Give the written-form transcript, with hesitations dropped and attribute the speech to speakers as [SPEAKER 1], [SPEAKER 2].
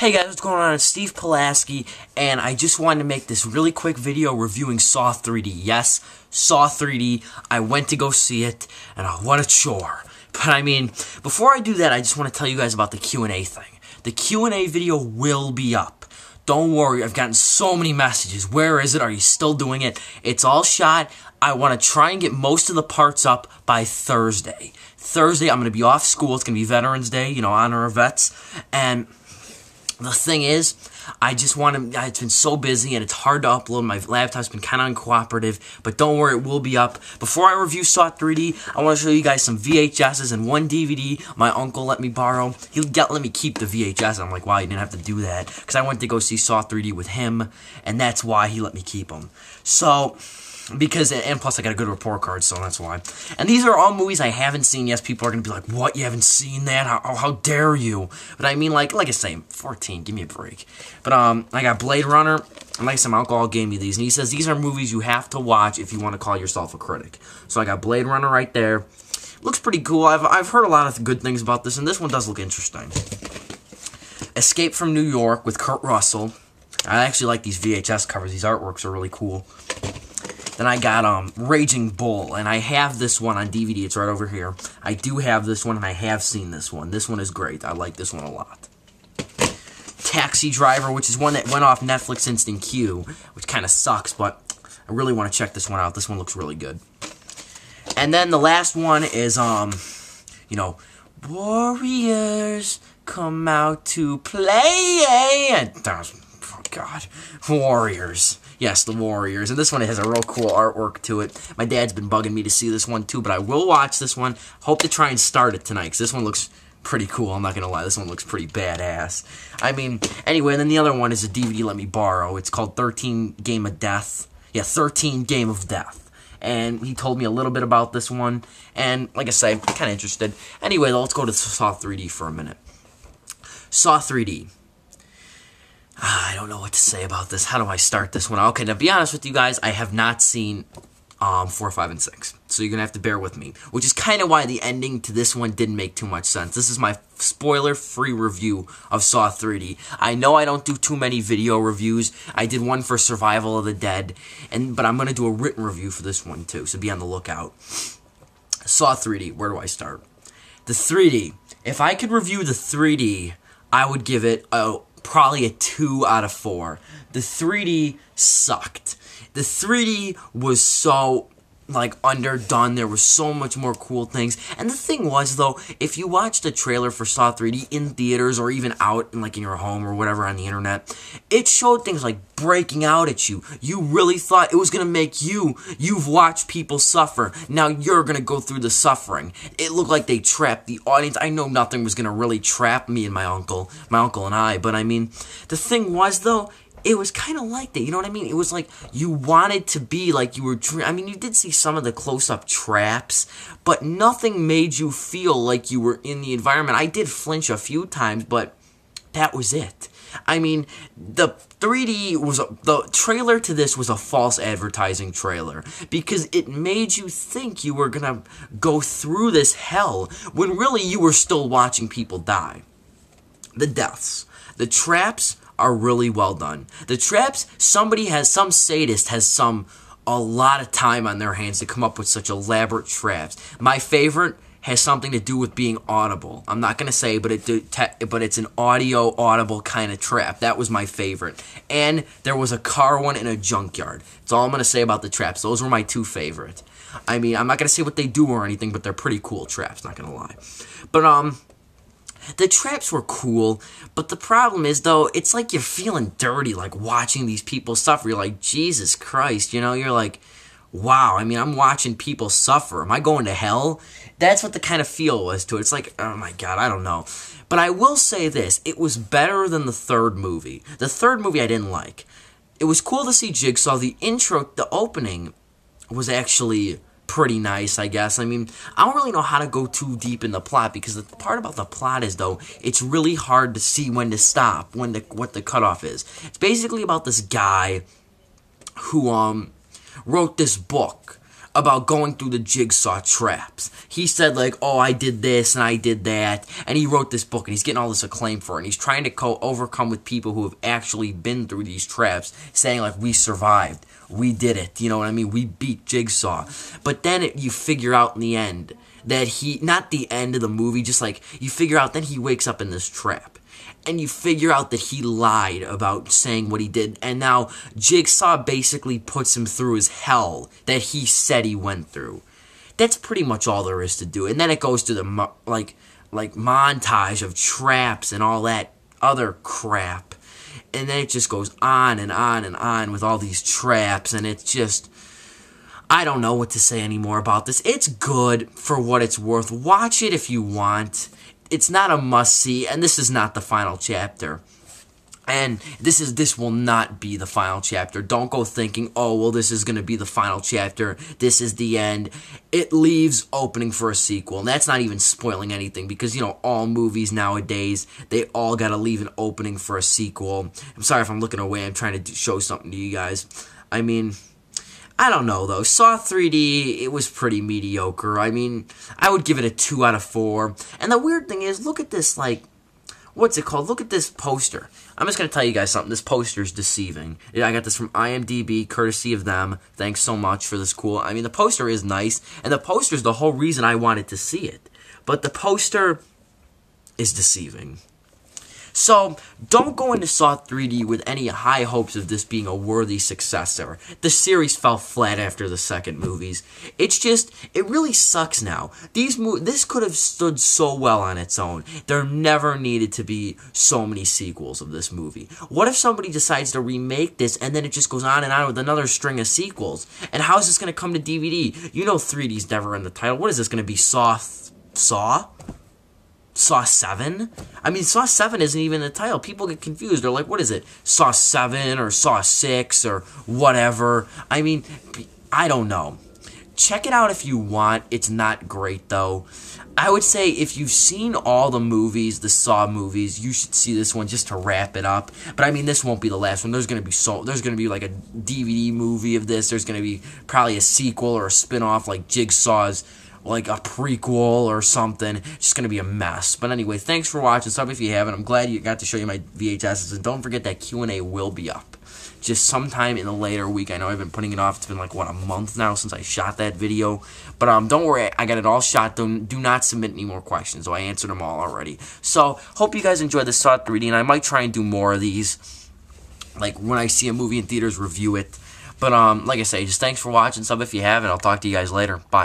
[SPEAKER 1] Hey guys, what's going on? It's Steve Pulaski, and I just wanted to make this really quick video reviewing Saw 3D. Yes, Saw 3D. I went to go see it, and what a chore. But I mean, before I do that, I just want to tell you guys about the Q&A thing. The Q&A video will be up. Don't worry, I've gotten so many messages. Where is it? Are you still doing it? It's all shot. I want to try and get most of the parts up by Thursday. Thursday, I'm going to be off school. It's going to be Veterans Day, you know, honor our vets. And the thing is, I just want to, it's been so busy and it's hard to upload. My laptop's been kind of uncooperative, but don't worry, it will be up. Before I review Saw 3D, I want to show you guys some VHSs and one DVD my uncle let me borrow. Let me keep the VHS. I'm like, wow, you didn't have to do that. Because I went to go see Saw 3D with him, and that's why he let me keep them. So, and plus I got a good report card, so that's why. And these are all movies I haven't seen. Yes, people are going to be like, what, you haven't seen that? How dare you? But I mean, like I say, 14, give me a break. But I got Blade Runner, and like I said, my uncle gave me these, and he says these are movies you have to watch if you want to call yourself a critic. So I got Blade Runner right there. Looks pretty cool. I've heard a lot of good things about this, and this one does look interesting. Escape from New York with Kurt Russell. I actually like these VHS covers. These artworks are really cool. Then I got Raging Bull, and I have this one on DVD. It's right over here. I do have this one, and I have seen this one. This one is great. I like this one a lot. Taxi Driver, which is one that went off Netflix Instant Queue, which kind of sucks, but I really want to check this one out. This one looks really good. And then the last one is, you know, Warriors come out to play. And, oh, God, Warriors. Yes, the Warriors. And this one has a real cool artwork to it. My dad's been bugging me to see this one too, but I will watch this one. Hope to try and start it tonight, because this one looks pretty cool. I'm not going to lie. This one looks pretty badass. I mean, anyway, and then the other one is a DVD let me borrow. It's called 13 Game of Death. Yeah, 13 Game of Death. And he told me a little bit about this one. And like I say, I'm kind of interested. Anyway, let's go to Saw 3D for a minute. Saw 3D. I don't know what to say about this. How do I start this one? Okay, to be honest with you guys, I have not seen 4, 5, and 6. So you're going to have to bear with me. Which is kind of why the ending to this one didn't make too much sense. This is my spoiler-free review of Saw 3D. I know I don't do too many video reviews. I did one for Survival of the Dead. But I'm going to do a written review for this one too. So be on the lookout. Saw 3D. Where do I start? The 3D. If I could review the 3D, I would give it probably a 2 out of 4. The 3D sucked. The 3D was so, like, underdone. There was so much more cool things. And the thing was, though, if you watched a trailer for Saw 3D in theaters or even out in your home or whatever on the internet, it showed things like breaking out at you. You really thought it was going to make you've watched people suffer. Now you're going to go through the suffering. It looked like they trapped the audience. I know nothing was going to really trap me and my uncle and I, but I mean, the thing was, though, it was kind of like that, you know what I mean? It was like you wanted to be like you were I mean, you did see some of the close-up traps, but nothing made you feel like you were in the environment. I did flinch a few times, but that was it. I mean, the 3D the trailer to this was a false advertising trailer because it made you think you were gonna go through this hell when really you were still watching people die. The deaths, the traps are really well done. The traps, some sadist has a lot of time on their hands to come up with such elaborate traps. My favorite has something to do with being audible. I'm not going to say, but it's an audible kind of trap. That was my favorite. And there was a car one in a junkyard. That's all I'm going to say about the traps. Those were my 2 favorite. I mean, I'm not going to say what they do or anything, but they're pretty cool traps, not going to lie. But, the traps were cool, but the problem is, though, it's like you're feeling dirty, like, watching these people suffer. You're like, Jesus Christ, you know? You're like, wow, I mean, I'm watching people suffer. Am I going to hell? That's what the kind of feel was to it. It's like, oh my God, I don't know. But I will say this, it was better than the third movie. The third movie I didn't like. It was cool to see Jigsaw. The intro, the opening was actually pretty nice, I guess. I mean, I don't really know how to go too deep in the plot because the part about the plot is, though, it's really hard to see when to stop, what the cutoff is. It's basically about this guy who wrote this book about going through the Jigsaw traps. He said, like, oh, I did this and I did that, and he wrote this book, and he's getting all this acclaim for it, and he's trying to overcome with people who have actually been through these traps, saying, like, we survived, we did it, you know what I mean, we beat Jigsaw. But then you figure out in the end that not the end of the movie, just like, you figure out then he wakes up in this trap. And you figure out that he lied about saying what he did. And now Jigsaw basically puts him through his hell that he said he went through. That's pretty much all there is to do. And then it goes to the, like montage of traps and all that other crap. And then it just goes on and on and on with all these traps. And it's just, I don't know what to say anymore about this. It's good for what it's worth. Watch it if you want. It's not a must-see, and this is not the final chapter. And this will not be the final chapter. Don't go thinking, oh, well, this is going to be the final chapter. This is the end. It leaves opening for a sequel. And that's not even spoiling anything because, you know, all movies nowadays, they all got to leave an opening for a sequel. I'm sorry if I'm looking away. I'm trying to show something to you guys. I mean, I don't know, though. Saw 3D, it was pretty mediocre. I mean, I would give it a 2 out of 4. And the weird thing is, look at this, like, what's it called? Look at this poster. I'm just going to tell you guys something. This poster is deceiving. I got this from IMDb, courtesy of them. Thanks so much for this cool. I mean, the poster is nice, and the poster is the whole reason I wanted to see it. But the poster is deceiving. So, don't go into Saw 3D with any high hopes of this being a worthy successor. The series fell flat after the second movies. It's just, it really sucks now. This could have stood so well on its own. There never needed to be so many sequels of this movie. What if somebody decides to remake this and then it just goes on and on with another string of sequels? And how is this going to come to DVD? You know 3D's never in the title. What is this going to be, Saw 7? I mean, Saw 7 isn't even the title. People get confused. They're like, what is it? Saw 7 or Saw 6 or whatever. I mean, I don't know. Check it out if you want. It's not great, though. I would say if you've seen all the movies, the Saw movies, you should see this one just to wrap it up. But I mean, this won't be the last one. There's gonna be like a DVD movie of this. There's gonna be probably a sequel or a spin-off like Jigsaw's, like a prequel or something. It's just going to be a mess. But anyway, thanks for watching. Sub if you haven't. I'm glad you got to show you my VHSs. And don't forget that Q&A will be up just sometime in the later week. I know I've been putting it off. It's been like, what, a month now since I shot that video. But don't worry. I got it all shot. Do not submit any more questions. So I answered them all already. So, hope you guys enjoyed the Saw 3D. And I might try and do more of these. Like, when I see a movie in theaters, review it. But, like I say, just thanks for watching. Sub if you haven't. I'll talk to you guys later. Bye.